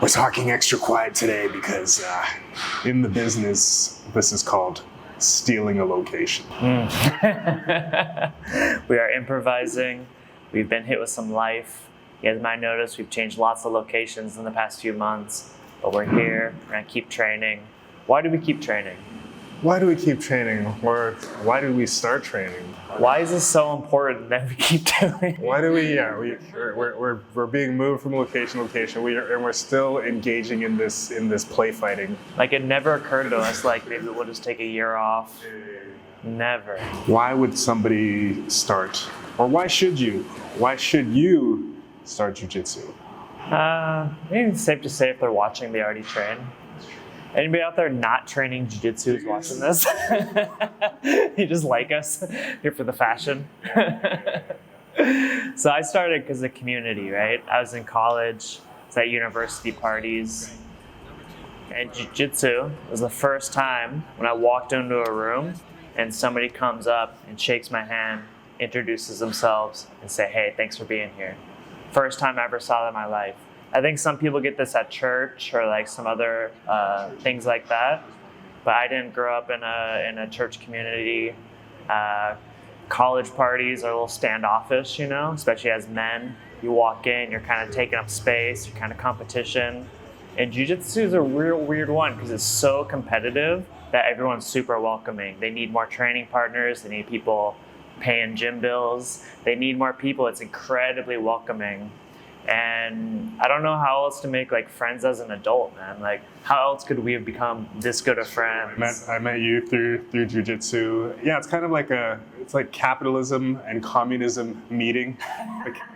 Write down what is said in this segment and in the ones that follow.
We're talking extra quiet today because in the business, this is called stealing a location. We are improvising. We've been hit with some life. You guys might notice we've changed lots of locations in the past few months, but we're here. We're gonna keep training. Why do we keep training? Why do we keep training? Or why did we start training? Why is this so important that we keep doing? Why do we're being moved from location to location. We're still engaging in this play fighting. Like, it never occurred to us, like, maybe we'll just take a year off. Never. Why would somebody start? Or why should you? Why should you start jiu-jitsu? Maybe it's safe to say if they're watching, they already train. Anybody out there not training jiu-jitsu is watching this? You just like us, here for the fashion. So I started because of community, right? I was in college, I was at university parties, and jiu-jitsu was the first time when I walked into a room and somebody comes up and shakes my hand, introduces themselves, and say, hey, thanks for being here. First time I ever saw that in my life. I think some people get this at church or like some other things like that, but I didn't grow up in a church community. College parties are a little standoffish, you know, especially as men. You walk in, you're kind of taking up space, you're kind of competition. And jiu-jitsu is a real weird one because it's so competitive that everyone's super welcoming. They need more training partners, they need people paying gym bills, they need more people. It's incredibly welcoming. And I don't know how else to make like friends as an adult, man. Like, how else could we have become this good of friends? I met you through jiu-jitsu. Yeah, it's kind of like it's like capitalism and communism meeting.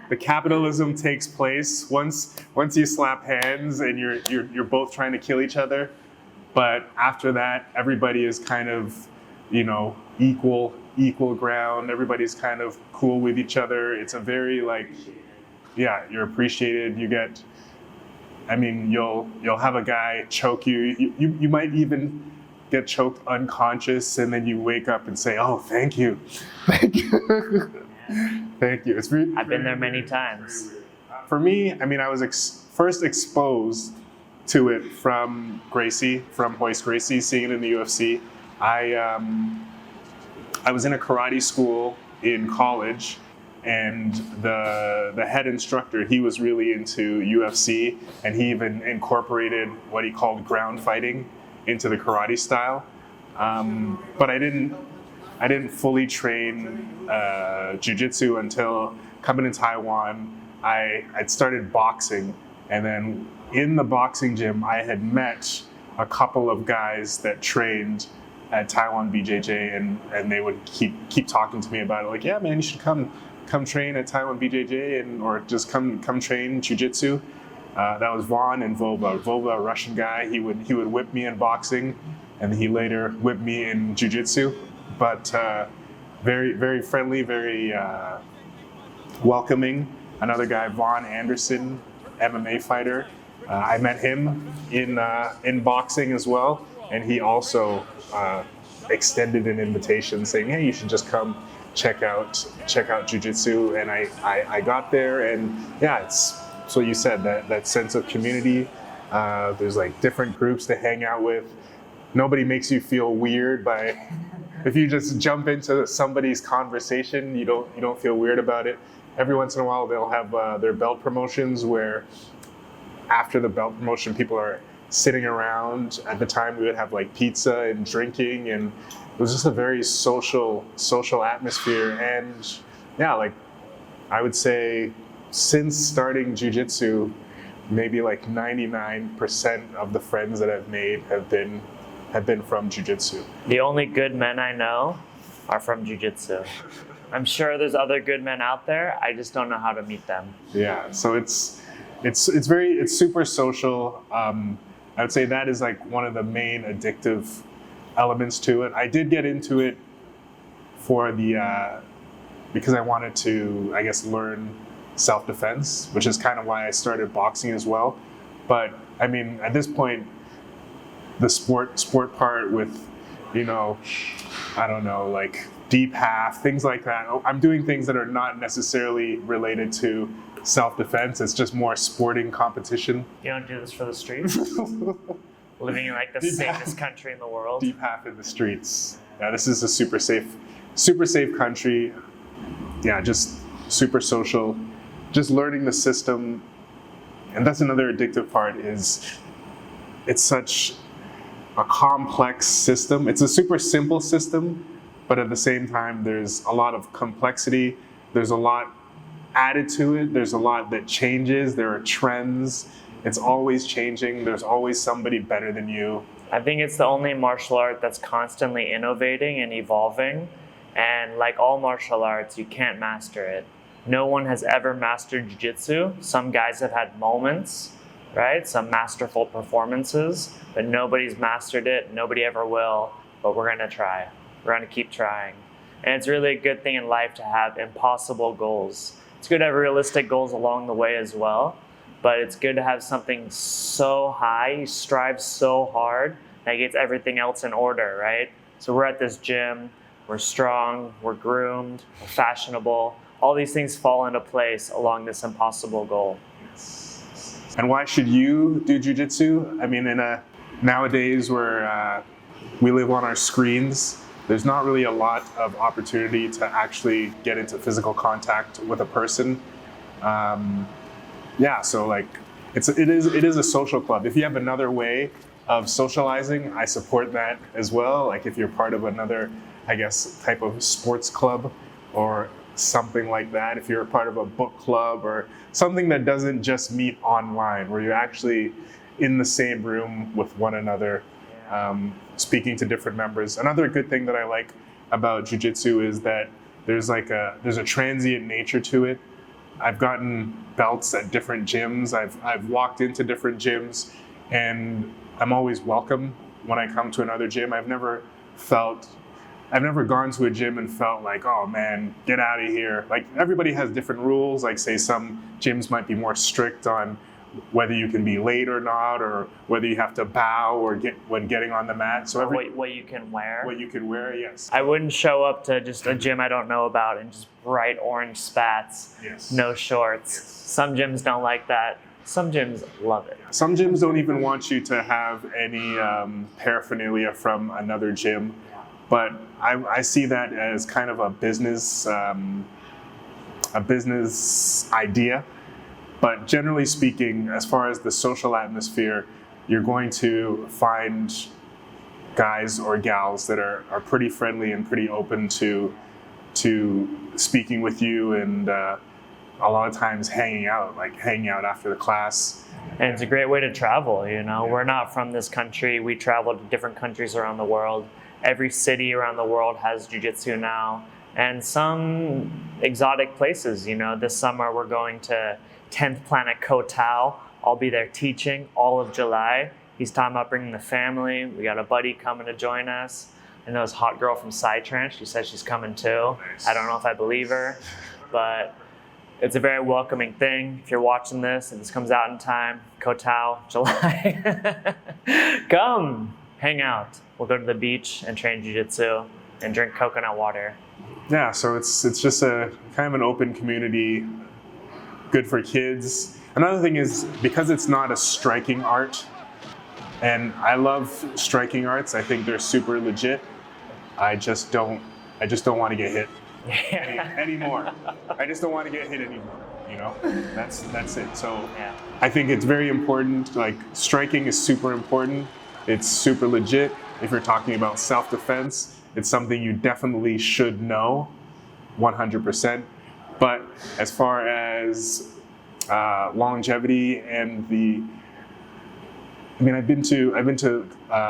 The capitalism takes place once you slap hands and you're both trying to kill each other. But after that, everybody is kind of, you know, equal ground. Everybody's kind of cool with each other. It's a very like, yeah, you're appreciated. You get, I mean, you'll have a guy choke you. You might even get choked unconscious, and then you wake up and say, "Oh, thank you, thank you, thank you." It's really, I've been there many times. For me, I mean, I was first exposed to it from Gracie, from Hoist Gracie, seeing it in the UFC. I was in a karate school in college. And the head instructor, he was really into UFC, and he even incorporated what he called ground fighting into the karate style. But I didn't fully train jiu-jitsu until coming to Taiwan. I'd started boxing, and then in the boxing gym, I had met a couple of guys that trained at Taiwan BJJ, and they would keep talking to me about it, like, yeah, man, you should come train at Taiwan BJJ or just come train jiu-jitsu. That was Vaughn and Vova. Vova, a Russian guy, he would whip me in boxing, and he later whipped me in jiu-jitsu. But very, very friendly, very welcoming. Another guy, Vaughn Anderson, MMA fighter. I met him in boxing as well, and he also extended an invitation saying, hey, you should just come check out jiu-jitsu. And I got there, and yeah, it's so you said that sense of community. There's like different groups to hang out with. Nobody makes you feel weird by if you just jump into somebody's conversation. You don't feel weird about it. Every once in a while they'll have their belt promotions where after the belt promotion people are sitting around. At the time we would have like pizza and drinking, and it was just a very social atmosphere. And yeah, like I would say since starting jiu-jitsu, maybe like 99% of the friends that I've made have been from jiu-jitsu. The only good men I know are from jiu-jitsu. I'm sure there's other good men out there. I just don't know how to meet them. Yeah, so it's super social. I would say that is like one of the main addictive elements to it. I did get into it for because I wanted to, I guess, learn self-defense, which is kind of why I started boxing as well. But I mean, at this point, the sport part with, you know, I don't know, like deep half, things like that. I'm doing things that are not necessarily related to self-defense. It's just more sporting competition. You don't do this for the streets? Living in like the safest country in the world. Deep half in the streets. Yeah, this is a super safe country. Yeah, just super social. Just learning the system. And that's another addictive part is it's such a complex system. It's a super simple system, but at the same time, there's a lot of complexity. There's a lot added to it. There's a lot that changes. There are trends. It's always changing. There's always somebody better than you. I think it's the only martial art that's constantly innovating and evolving. And like all martial arts, you can't master it. No one has ever mastered jiu-jitsu. Some guys have had moments, right? Some masterful performances, but nobody's mastered it. Nobody ever will, but we're gonna try. We're gonna keep trying. And it's really a good thing in life to have impossible goals. It's good to have realistic goals along the way as well, but it's good to have something so high, you strive so hard, that gets everything else in order, right? So we're at this gym, we're strong, we're groomed, we're fashionable. All these things fall into place along this impossible goal. And why should you do jiu-jitsu? I mean, nowadays where we live on our screens, there's not really a lot of opportunity to actually get into physical contact with a person. So like it is a social club. If you have another way of socializing, I support that as well. Like if you're part of another, I guess, type of sports club or something like that, if you're a part of a book club or something that doesn't just meet online, where you're actually in the same room with one another, speaking to different members. Another good thing that I like about jiu-jitsu is that there's a transient nature to it. I've gotten belts at different gyms. I've walked into different gyms, and I'm always welcome when I come to another gym. I've never gone to a gym and felt like, oh man, get out of here. Like everybody has different rules. Like say some gyms might be more strict on whether you can be late or not, or whether you have to bow or when getting on the mat. So what you can wear. What you can wear, yes. I wouldn't show up to just a gym I don't know about and just bright orange spats, yes. No shorts. Yes. Some gyms don't like that. Some gyms love it. Some gyms don't even want you to have any paraphernalia from another gym. But I see that as kind of a business idea. But generally speaking, as far as the social atmosphere, you're going to find guys or gals that are pretty friendly and pretty open to speaking with you, and a lot of times hanging out after the class. And it's a great way to travel, you know. We're not from this country. We travel to different countries around the world. Every city around the world has jiu-jitsu now, and some exotic places. You know, this summer we're going to 10th Planet Koh Tao. I'll be there teaching all of July. He's talking about bringing the family. We got a buddy coming to join us. I know this hot girl from Psytrance. She says she's coming too. I don't know if I believe her, but it's a very welcoming thing. If you're watching this and this comes out in time, Koh Tao, July, come hang out. We'll go to the beach and train jiu-jitsu and drink coconut water. Yeah, so it's just a kind of an open community, good for kids. Another thing is, because it's not a striking art, and I love striking arts, I think they're super legit. I just don't want to get hit anymore. I just don't want to get hit anymore. You know, that's it. So yeah. I think it's very important. Like striking is super important. It's super legit. If you're talking about self-defense, it's something you definitely should know, 100%. But as far as longevity and I've been to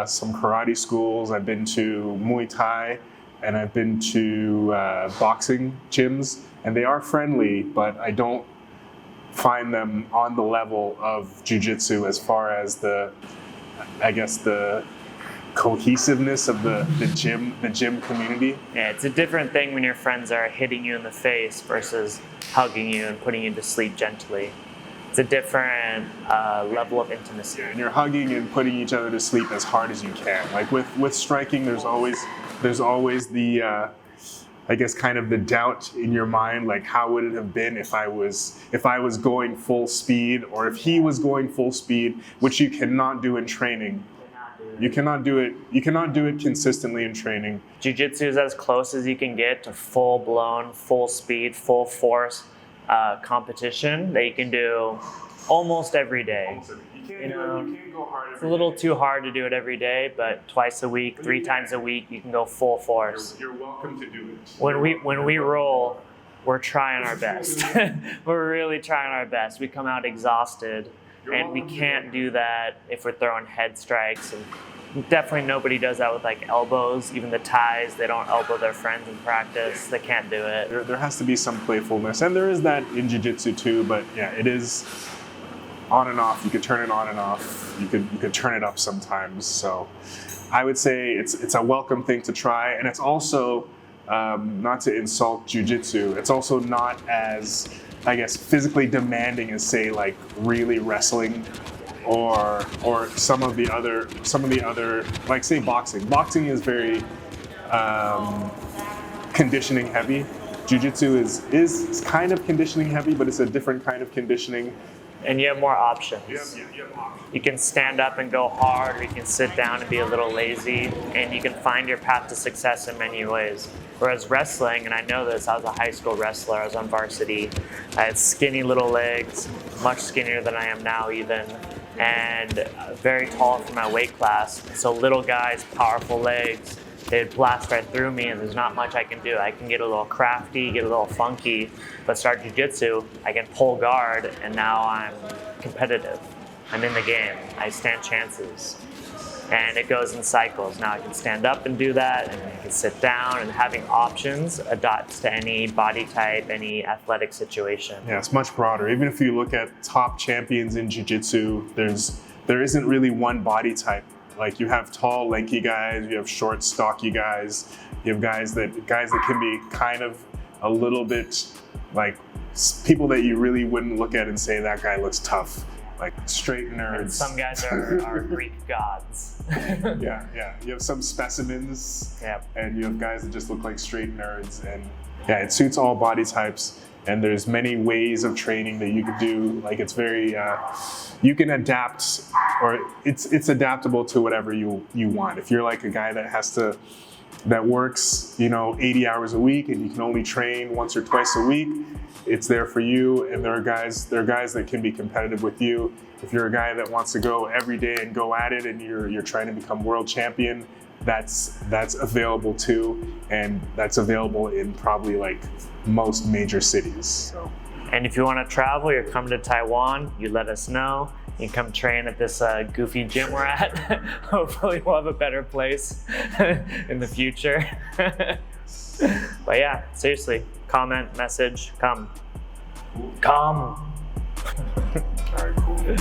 some karate schools. I've been to Muay Thai, and I've been to boxing gyms, and they are friendly, but I don't find them on the level of jiu-jitsu as far as the cohesiveness of the gym community. Yeah, it's a different thing when your friends are hitting you in the face versus hugging you and putting you to sleep gently. It's a different level of intimacy. And you're hugging and putting each other to sleep as hard as you can. Like with striking, there's always the I guess, kind of the doubt in your mind, like how would it have been if I was going full speed, or if he was going full speed, which you cannot do in training. You cannot do it. You cannot do it consistently in training. Jiu-Jitsu is as close as you can get to full-blown, full speed, full force competition that you can do almost every day. You can't go hard. It's a little too hard to do it every day, but twice a week, 3 times a week, you can go full force. You're welcome to do it. When we roll, we're trying our best. We're really trying our best. We come out exhausted, and we can't do that if we're throwing head strikes. And definitely nobody does that with like elbows. Even the Thais, they don't elbow their friends in practice. They can't do it. There has to be some playfulness, and there is that in jiu-jitsu too. But yeah, it is on and off. You could turn it on and off. You could turn it up sometimes. So I would say it's a welcome thing to try, and it's also not to insult jiu-jitsu. It's also not as, I guess, physically demanding as, say, like really wrestling or some of the other like, say, boxing. Boxing is very conditioning heavy. Jiu-jitsu is kind of conditioning heavy, but it's a different kind of conditioning. And you have more options. You have options. You can stand up and go hard, or you can sit down and be a little lazy, and you can find your path to success in many ways. Whereas wrestling, and I know this, I was a high school wrestler, I was on varsity, I had skinny little legs, much skinnier than I am now even, and very tall for my weight class. So little guys, powerful legs, they'd blast right through me, and there's not much I can do. I can get a little crafty, get a little funky, but start jiu-jitsu, I can pull guard, and now I'm competitive. I'm in the game. I stand chances. And it goes in cycles. Now I can stand up and do that, and I can sit down, and having options adapts to any body type, any athletic situation. Yeah, it's much broader. Even if you look at top champions in jiu-jitsu, there isn't really one body type. Like, you have tall, lanky guys, you have short, stocky guys, you have guys that can be kind of a little bit like people that you really wouldn't look at and say that guy looks tough, like straight nerds. And some guys are Greek gods. Yeah. You have some specimens, and you have guys that just look like straight nerds, and yeah, it suits all body types. And there's many ways of training that you could do. Like, it's very, you can adapt, or it's adaptable to whatever you want. If you're like a guy that works, 80 hours a week, and you can only train once or twice a week, it's there for you. And there are guys that can be competitive with you. If you're a guy that wants to go every day and go at it, and you're trying to become world champion, that's available too, and that's available in probably like most major cities. So. And if you want to travel, you're coming to Taiwan, you let us know. You can come train at this goofy gym we're at. Hopefully we'll have a better place in the future. But yeah, seriously, comment, message, come. All right, cool.